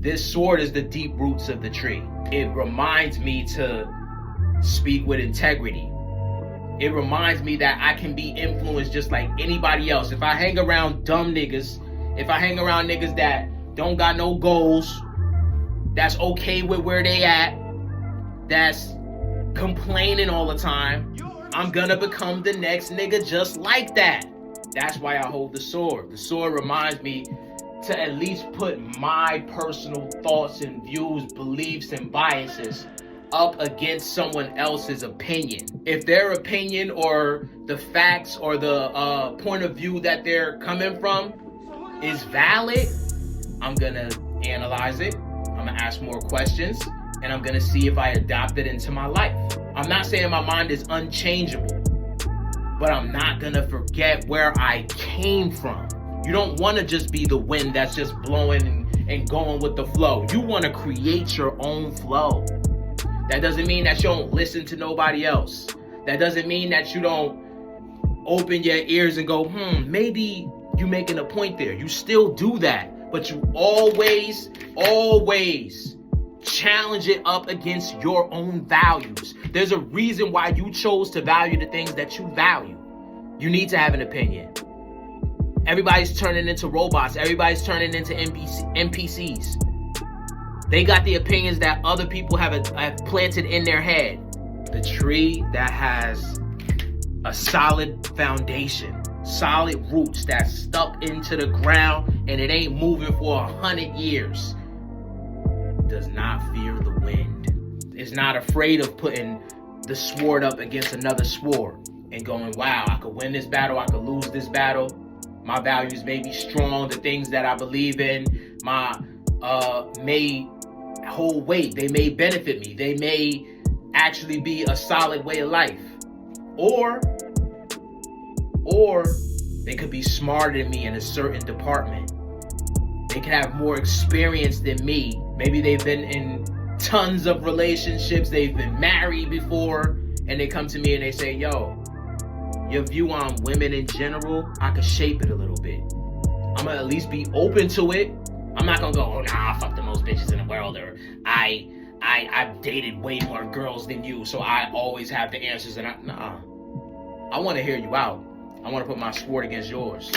This sword is the deep roots of the tree. It reminds me to speak with integrity. It reminds me that I can be influenced just like anybody else. If I hang around dumb niggas, if I hang around niggas that don't got no goals, that's okay with where they at, that's complaining all the time, I'm gonna become the next nigga just like that. That's why I hold the sword. The sword reminds me to at least put my personal thoughts and views, beliefs, and biases up against someone else's opinion. If their opinion or the facts or the point of view that they're coming from is valid, I'm gonna analyze it, I'm gonna ask more questions, and I'm gonna see if I adopt it into my life. I'm not saying my mind is unchangeable, but I'm not gonna forget where I came from. You don't wanna just be the wind that's just blowing and going with the flow. You wanna create your own flow. That doesn't mean that you don't listen to nobody else. That doesn't mean that you don't open your ears and go, maybe you making a point there. You still do that, but you always challenge it up against your own values. There's a reason why you chose to value the things that you value. You need to have an opinion. Everybody's turning into robots. Everybody's turning into NPCs. They got the opinions that other people have planted in their head. The tree that has a solid foundation, solid roots that's stuck into the ground and it ain't moving for 100 years, does not fear the wind. Is not afraid of putting the sword up against another sword and going, wow, I could win this battle, I could lose this battle. My values may be strong, the things that I believe in, may hold weight, they may benefit me, they may actually be a solid way of life. Or they could be smarter than me in a certain department. They could have more experience than me. Maybe they've been in tons of relationships, they've been married before, and they come to me and they say, yo, your view on women in general, I could shape it a little bit. I'm gonna at least be open to it. I'm not gonna go, oh nah, I fuck the most bitches in the world, or I've dated way more girls than you, so I always have the answers. And I want to hear you out. I want to put my sword against yours.